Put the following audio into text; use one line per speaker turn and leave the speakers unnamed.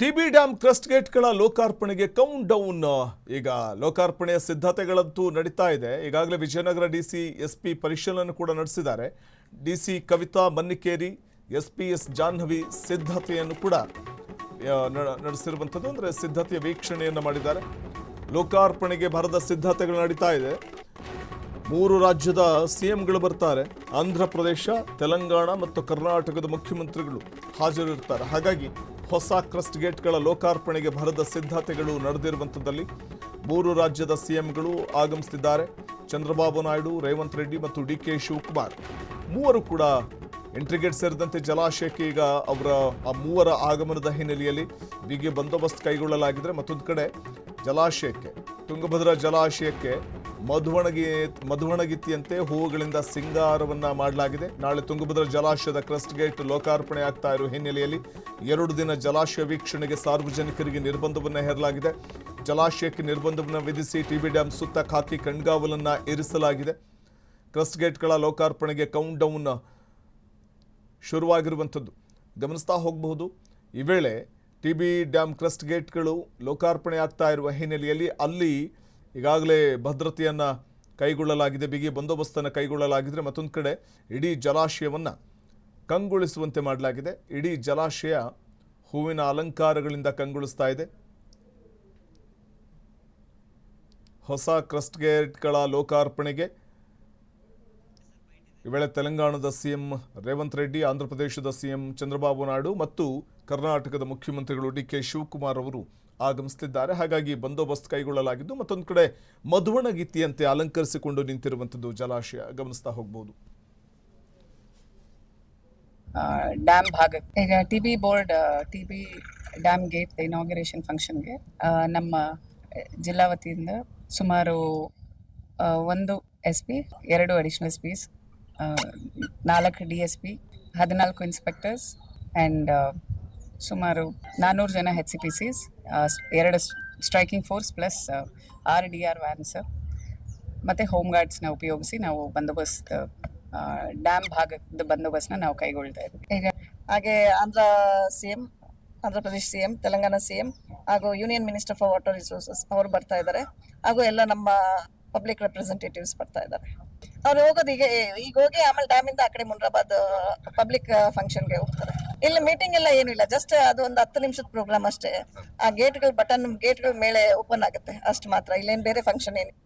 TB dam crest ಗೇಟ್ಗಳ ಲೋಕಾರ್ಪಣೆಗೆ countdown ಈಗ ಲೋಕಾರ್ಪಣೆಯ ಸಿದ್ಧತೆಗಳಂತೂ ನಡೀತಾ ಇದೆ. ಈಗಾಗಲೇ ವಿಜಯನಗರ ಡಿಸಿ ಎಸ್ಪಿ ಪರಿಶೀಲನೆ ಕೂಡ ನಡೆಸಿದ್ದಾರೆ. ಡಿಸಿ ಕವಿತಾ ಮನ್ನಿಕೇರಿ, ಎಸ್ಪಿಎಸ್ ಜಾಹ್ನವಿ ಸಿದ್ಧತೆಯನ್ನು ಕೂಡ ನಡೆಸಿರುವಂಥದ್ದು, ಅಂದರೆ ಸಿದ್ಧತೆಯ ವೀಕ್ಷಣೆಯನ್ನು ಮಾಡಿದ್ದಾರೆ. ಲೋಕಾರ್ಪಣೆಗೆ ಭರದ ಸಿದ್ಧತೆಗಳು ನಡೀತಾ ಇದೆ. 3 ರಾಜ್ಯದ ಸಿಎಂಗಳು ಬರ್ತಾರೆ. ಆಂಧ್ರ ಪ್ರದೇಶ, ತೆಲಂಗಾಣ ಮತ್ತು ಕರ್ನಾಟಕದ ಮುಖ್ಯಮಂತ್ರಿಗಳು ಹಾಜರಿರ್ತಾರೆ. ಹಾಗಾಗಿ ಹೊಸ ಕ್ರಸ್ಟ್ ಗೇಟ್ಗಳ ಲೋಕಾರ್ಪಣೆಗೆ ಭರದ ಸಿದ್ಧತೆಗಳು ನಡೆದಿರುವಂಥದ್ದಲ್ಲಿ 3 ರಾಜ್ಯದ ಸಿಎಂಗಳು ಆಗಮಿಸುತ್ತಿದ್ದಾರೆ. ಚಂದ್ರಬಾಬು ನಾಯ್ಡು, ರೇವಂತ್ ರೆಡ್ಡಿ ಮತ್ತು ಡಿಕೆ ಶಿವಕುಮಾರ್ ಮೂವರು ಕೂಡ ಎಂಟ್ರಿ ಗೇಟ್ ಸೇರಿದಂತೆ ಜಲಾಶಯಕ್ಕೆ ಈಗ ಅವರ ಆ ಮೂವರ ಆಗಮನದ ಹಿನ್ನೆಲೆಯಲ್ಲಿ ಬಿಗಿ ಬಂದೋಬಸ್ತ್ ಕೈಗೊಳ್ಳಲಾಗಿದೆ. ಮತ್ತೊಂದು ಕಡೆ ಜಲಾಶಯಕ್ಕೆ, ತುಂಗಭದ್ರಾ ಜಲಾಶಯಕ್ಕೆ ಮಧುವಣಗಿತ್ತಿಯಂತೆ ಹೂವುಗಳಿಂದ ಸಿಂಗಾರವನ್ನ ಮಾಡಲಾಗಿದೆ. ನಾಳೆ ತುಂಗಭದ್ರಾ ಜಲಾಶಯದ ಕ್ರಸ್ಟ್ ಗೇಟ್ ಲೋಕಾರ್ಪಣೆ ಆಗ್ತಾ ಇರುವ ಹಿನ್ನೆಲೆಯಲ್ಲಿ 2 ದಿನ ಜಲಾಶಯ ವೀಕ್ಷಣೆಗೆ ಸಾರ್ವಜನಿಕರಿಗೆ ನಿರ್ಬಂಧವನ್ನು ಹೇರಲಾಗಿದೆ. ಜಲಾಶಯಕ್ಕೆ ನಿರ್ಬಂಧವನ್ನು ವಿಧಿಸಿ ಟಿಬಿ ಡ್ಯಾಂ ಸುತ್ತ ಖಾಕಿ ಕಣ್ಗಾವಲನ್ನ ಇರಿಸಲಾಗಿದೆ. ಕ್ರಸ್ಟ್ ಗೇಟ್ಗಳ ಲೋಕಾರ್ಪಣೆಗೆ ಕೌಂಟ್ ಡೌನ್ ಶುರುವಾಗಿರುವಂಥದ್ದು ಗಮನಿಸ್ತಾ ಹೋಗಬಹುದು. ಈ ವೇಳೆ ಟಿಬಿ ಡ್ಯಾಂ ಕ್ರಸ್ಟ್ ಗೇಟ್ಗಳು ಲೋಕಾರ್ಪಣೆ ಆಗ್ತಾ ಇರುವ ಹಿನ್ನೆಲೆಯಲ್ಲಿ ಅಲ್ಲಿ ಈಗಾಗಲೇ ಭದ್ರತೆಯನ್ನು ಕೈಗೊಳ್ಳಲಾಗಿದೆ, ಬಿಗಿ ಬಂದೋಬಸ್ತನ್ನು ಕೈಗೊಳ್ಳಲಾಗಿದೆ. ಮತ್ತೊಂದು ಕಡೆ ಇಡೀ ಜಲಾಶಯವನ್ನು ಕಂಗೊಳಿಸುವಂತೆ ಮಾಡಲಾಗಿದೆ. ಇಡೀ ಜಲಾಶಯ ಹೂವಿನ ಅಲಂಕಾರಗಳಿಂದ ಕಂಗೊಳಿಸ್ತಾ ಇದೆ. ಹೊಸ ಕ್ರಸ್ಟ್ ಗೇಟ್ಗಳ ಲೋಕಾರ್ಪಣೆಗೆ ಈ ವೇಳೆ ತೆಲಂಗಾಣದ ಸಿಎಂ ರೇವಂತ್ ರೆಡ್ಡಿ, ಆಂಧ್ರ ಪ್ರದೇಶದ ಸಿಎಂ ಚಂದ್ರಬಾಬು ನಾಯ್ಡು ಮತ್ತು ಕರ್ನಾಟಕದ ಮುಖ್ಯಮಂತ್ರಿಗಳು ಡಿಕೆ ಶಿವಕುಮಾರ್ ಅವರು ಆಗಮಿಸುತ್ತಿದ್ದಾರೆ. ಹಾಗಾಗಿ ಬಂದೋಬಸ್ತ್ ಕೈಗೊಳ್ಳಲಾಗಿದ್ದು, ಮತ್ತೊಂದು ಕಡೆ ಮಧುವಣಗಿತ್ತಿಯಂತೆ ಅಲಂಕರಿಸಿಕೊಂಡು ನಿಂತಿರುವಂಥದ್ದು ಜಲಾಶಯ ಗಮನಿಸ್ತಾ ಹೋಗಬಹುದು.
ಡ್ಯಾಮ್ ಭಾಗ ಈಗ TB board TB dam gate inauguration ಫಂಕ್ಷನ್ಗೆ ನಮ್ಮ ಜಿಲ್ಲಾ ವತಿಯಿಂದ ಸುಮಾರು 1 SP, 2 additional SPs, 4 DSP, 14 inspectors and ಸುಮಾರು 400 ಜನ HCPCs, 2 striking force plus 6 DR wands ಮತ್ತು ಹೋಮ್ ಗಾರ್ಡ್ಸ್ನ ಉಪಯೋಗಿಸಿ ನಾವು ಬಂದೋಬಸ್ತ್ ಡ್ಯಾಮ್ ಭಾಗದ ಬಂದೋಬಸ್ತ್ನ ನಾವು ಕೈಗೊಳ್ತಾ ಇದ್ದೀವಿ.
ಈಗ ಹಾಗೆ ಆಂಧ್ರ ಪ್ರದೇಶ ಸಿಎಂ, ತೆಲಂಗಾಣ ಸಿಎಂ ಹಾಗೂ union minister for water resources ಅವರು ಬರ್ತಾ ಇದ್ದಾರೆ. ಹಾಗೂ ಎಲ್ಲ ನಮ್ಮ ಪಬ್ಲಿಕ್ ರೆಪ್ರೆಸೆಂಟೇಟಿವ್ಸ್ ಬರ್ತಾ ಇದ್ದಾರೆ. ಅವ್ರು ಹೋಗೋದು ಈಗ ಹೋಗಿ ಆಮೇಲೆ ಡ್ಯಾಮಿಂದ ಆ ಕಡೆ ಮುನ್ರಾಬಾದ್ ಪಬ್ಲಿಕ್ ಫಂಕ್ಷನ್ಗೆ ಹೋಗ್ತಾರೆ. ಇಲ್ಲಿ ಮೀಟಿಂಗ್ ಎಲ್ಲ ಏನೂ ಇಲ್ಲ, ಜಸ್ಟ್ ಅದು ಒಂದು 10 ನಿಮಿಷದ ಪ್ರೋಗ್ರಾಮ್ ಅಷ್ಟೇ. ಆ ಗೇಟ್ಗಳ ಮೇಲೆ ಓಪನ್ ಆಗುತ್ತೆ ಅಷ್ಟು ಮಾತ್ರ, ಇಲ್ಲೇನು ಬೇರೆ ಫಂಕ್ಷನ್ ಏನಿಲ್ಲ.